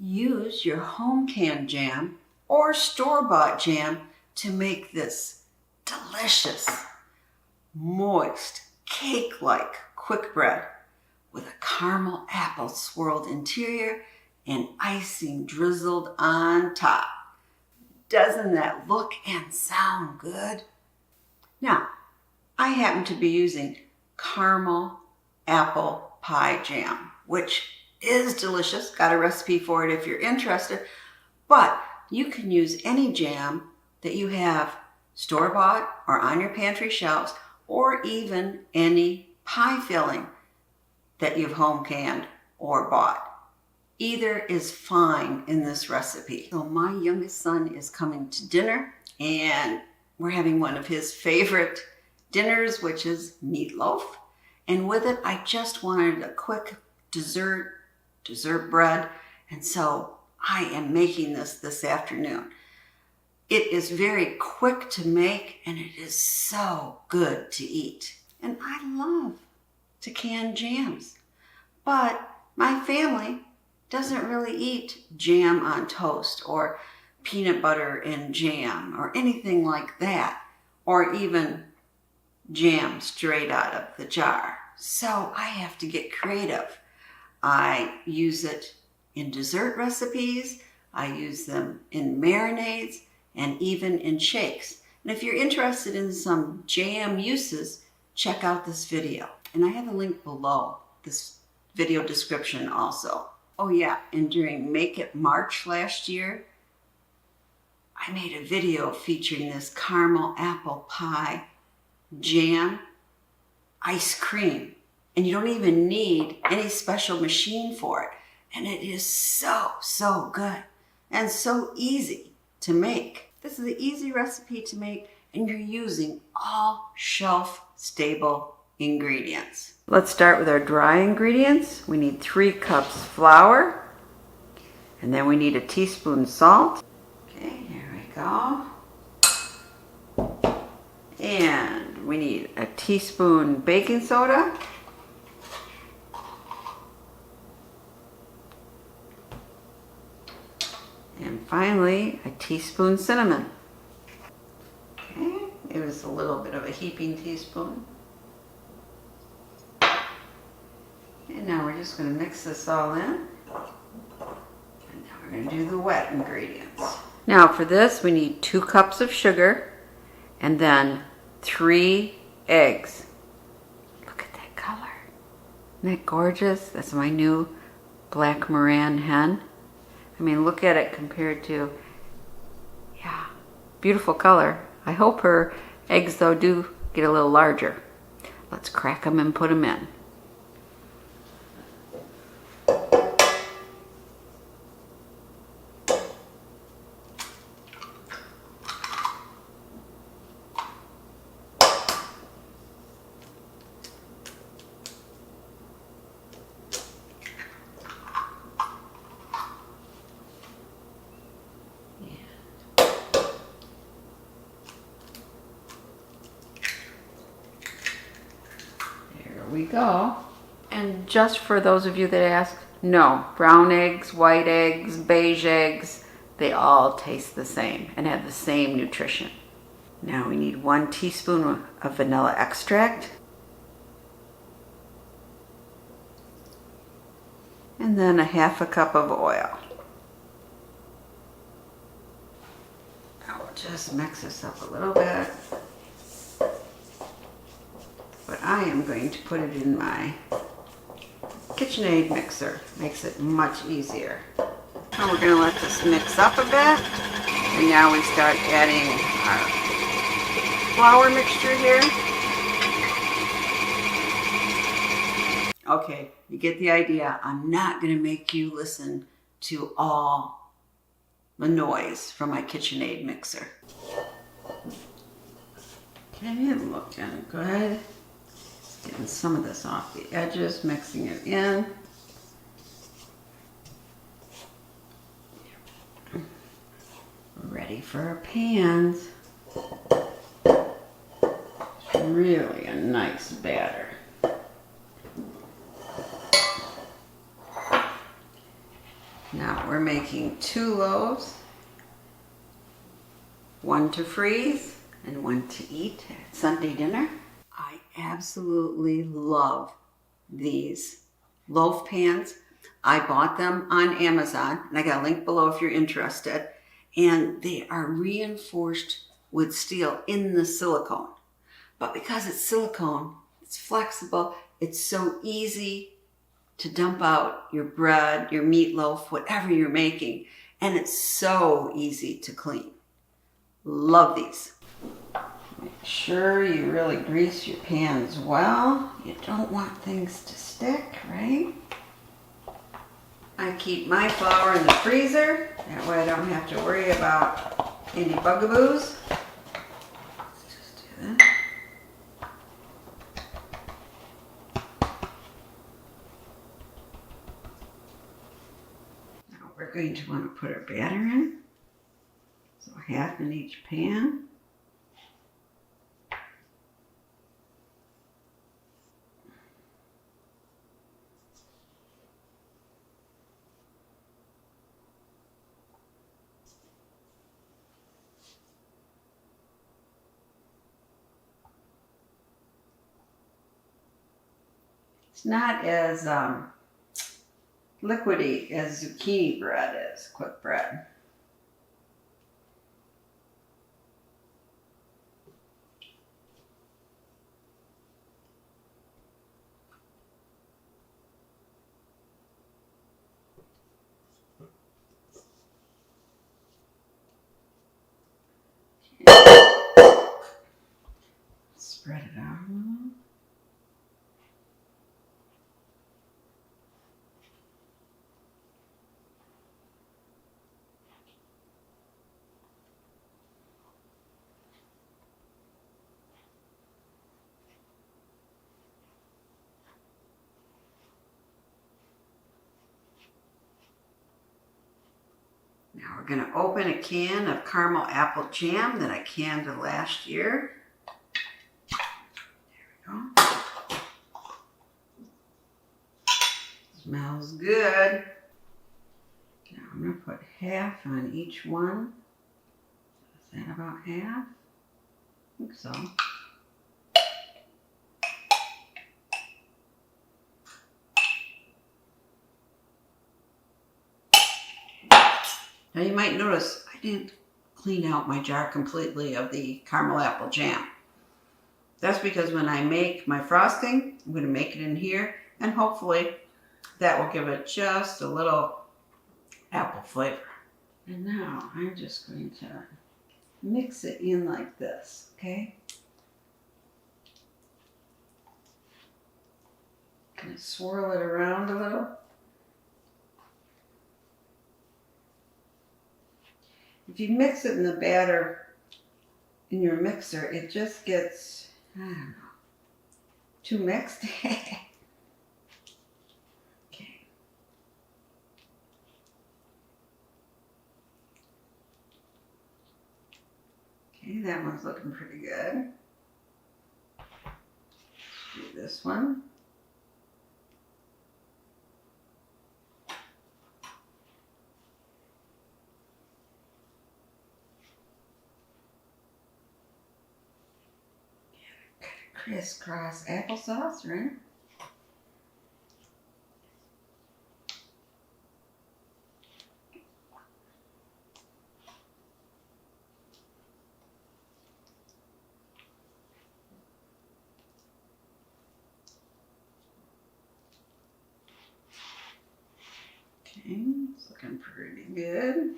Use your home canned jam or store-bought jam to make this delicious, moist, cake-like quick bread with a caramel apple swirled interior and icing drizzled on top. Doesn't that look and sound good? Now, I happen to be using caramel apple pie jam, which is delicious. Got a recipe for it if you're interested. But you can use any jam that you have store-bought or on your pantry shelves, or even any pie filling that you've home canned or bought. Either is fine in this recipe. So my youngest son is coming to dinner, and we're having one of his favorite dinners, which is meatloaf. And with it, I just wanted a quick dessert bread. And so I am making this afternoon. It is very quick to make, and it is so good to eat. And I love to can jams. But my family doesn't really eat jam on toast or peanut butter and jam or anything like that, or even jam straight out of the jar. So I have to get creative. I use it in dessert recipes, I use them in marinades, and even in shakes. And if you're interested in some jam uses, check out this video. And I have a link below this video description also. Oh yeah, and during Make It March last year, I made a video featuring this caramel apple pie jam ice cream. And you don't even need any special machine for it. And it is so good and so easy to make. This is an easy recipe to make, and you're using all shelf-stable ingredients. Let's start with our dry ingredients. We need 3 cups flour, and then we need a teaspoon salt. Okay, here we go. And we need a teaspoon baking soda. And finally, a teaspoon cinnamon. Okay, it was a little bit of a heaping teaspoon. And now we're just going to mix this all in. And now we're going to do the wet ingredients. Now for this, we need 2 cups of sugar and then 3 eggs. Look at that color. Isn't that gorgeous? That's my new black Moran hen. I mean, look at it compared to, yeah, beautiful color. I hope her eggs, though, do get a little larger. Let's crack them and put them in. We go. And just for those of you that ask, no, brown eggs, white eggs, beige eggs, they all taste the same and have the same nutrition. Now we need 1 teaspoon of vanilla extract. And then a 1/2 cup of oil. Now we'll just mix this up a little bit. But I am going to put it in my KitchenAid mixer. Makes it much easier. Now we're going to let this mix up a bit. And now we start adding our flour mixture here. Okay, you get the idea. I'm not going to make you listen to all the noise from my KitchenAid mixer. Okay, looking good. Getting some of this off the edges, mixing it in. Ready for our pans. Really a nice batter. Now we're we're making 2 loaves, 1 to freeze and 1 to eat at Sunday dinner. I absolutely love these loaf pans. I bought them on Amazon, and I got a link below if you're interested. And they are reinforced with steel in the silicone. But because it's silicone, it's flexible, it's so easy to dump out your bread, your meatloaf, whatever you're making. And it's so easy to clean. Love these. Make sure you really grease your pans well. You don't want things to stick, right? I keep my flour in the freezer. That way I don't have to worry about any bugaboos. Just do that. Now we're going to want to put our batter in. So half in each pan. It's not as liquidy as zucchini bread is, quick bread. Spread it out a little. Now we're going to open a can of caramel apple jam that I canned last year. There we go. Smells good. Now I'm going to put half on each one. Is that about half? I think so. Now you might notice I didn't clean out my jar completely of the caramel apple jam. That's because when I make my frosting, I'm going to make it in here, and hopefully that will give it just a little apple flavor. And now I'm just going to mix it in like this, okay? Kind of swirl it around a little. If you mix it in the batter in your mixer, it just gets, I don't know, too mixed. Okay. Okay, that one's looking pretty good. Let's do this one. Crisscross applesauce, right? Okay, it's looking pretty good.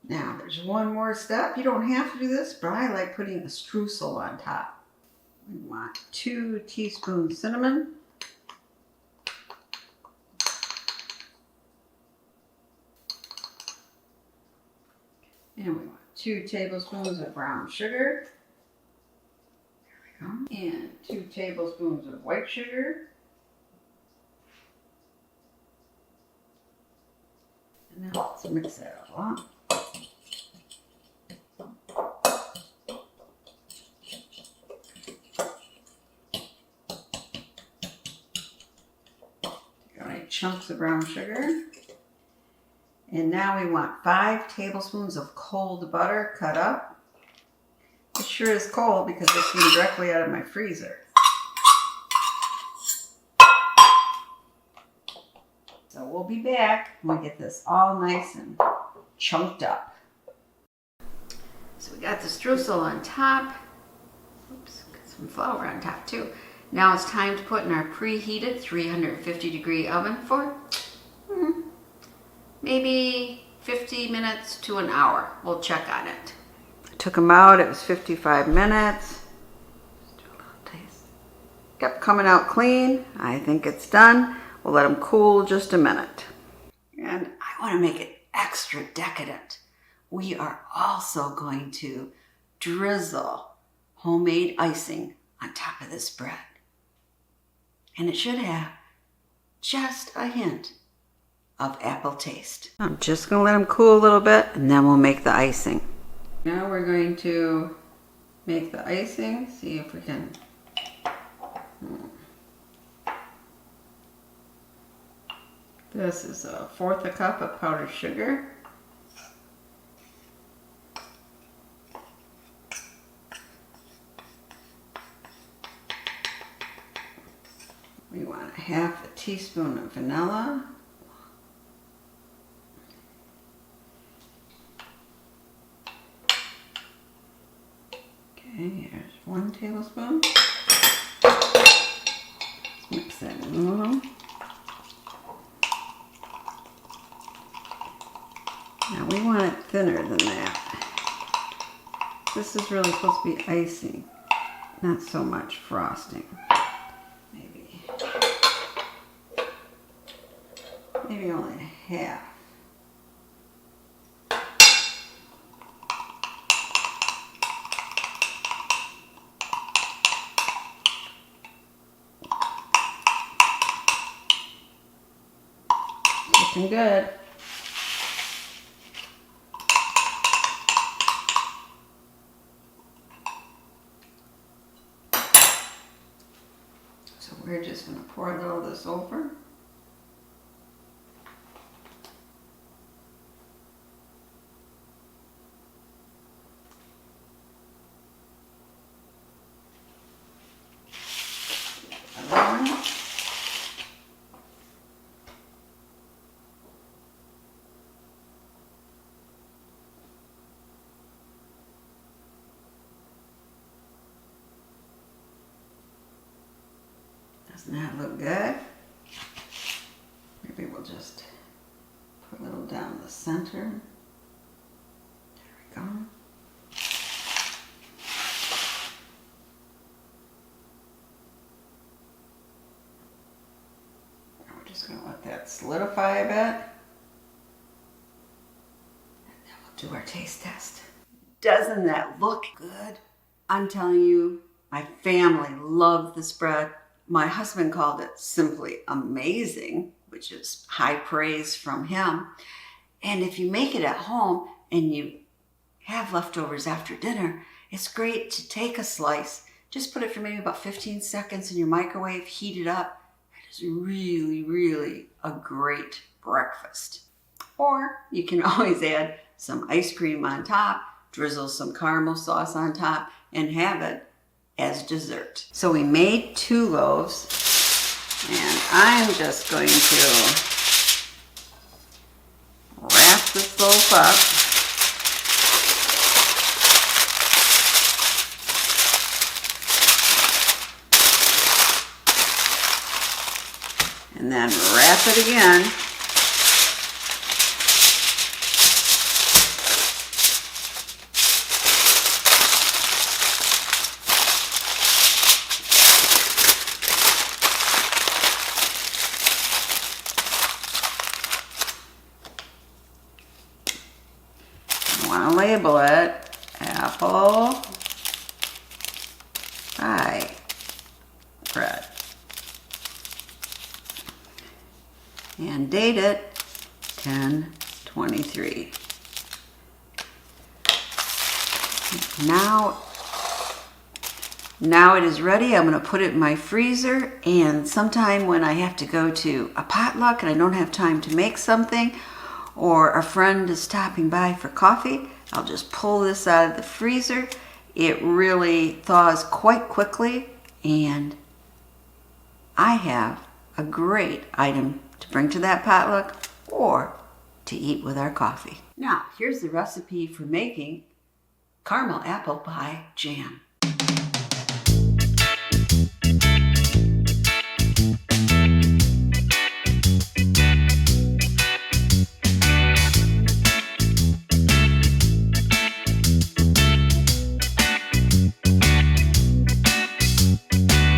Now, there's one more step. You don't have to do this, but I like putting a streusel on top. We want 2 teaspoons cinnamon. And we want 2 tablespoons of brown sugar. There we go. And 2 tablespoons of white sugar. And now let's mix that all up. chunks of brown sugar. And now we want 5 tablespoons of cold butter cut up. It sure is cold because it came directly out of my freezer. So we'll be back when we get this all nice and chunked up. So we got the streusel on top. Oops, got some flour on top too. Now it's time to put in our preheated 350-degree oven for maybe 50 minutes to an hour. We'll check on it. I took them out. It was 55 minutes. Just do a little taste. Kept coming out clean. I think it's done. We'll let them cool just a minute. And I want to make it extra decadent. We are also going to drizzle homemade icing on top of this bread. And it should have just a hint of apple taste. I'm just going to let them cool a little bit and then we'll make the icing. Now we're going to make the icing. See if we can. This is 1/4 cup of powdered sugar. We want 1/2 teaspoon of vanilla. Okay, here's 1 tablespoon. Let's mix that in a little. Now we want it thinner than that. This is really supposed to be icing, not so much frosting. Maybe only 1/2. Looking good. So we're just going to pour a little of this over. Doesn't that look good? Maybe we'll just put a little down the center. There we go. Now we're just going to let that solidify a bit. And then we'll do our taste test. Doesn't that look good? I'm telling you, my family loved this bread. My husband called it simply amazing, which is high praise from him. And if you make it at home and you have leftovers after dinner, it's great to take a slice, just put it for maybe about 15 seconds in your microwave, heat it up. It is really, really a great breakfast. Or you can always add some ice cream on top, drizzle some caramel sauce on top, and have it as dessert. So we made 2 loaves, and I'm just going to wrap this loaf up. And then wrap it again. Want to label it apple pie bread and date it 10/23. Now Now it is ready. I'm going to put it in my freezer, and sometime when I have to go to a potluck and I don't have time to make something, or a friend is stopping by for coffee, I'll just pull this out of the freezer. It really thaws quite quickly, and I have a great item to bring to that potluck or to eat with our coffee. Now, here's the recipe for making caramel apple pie jam.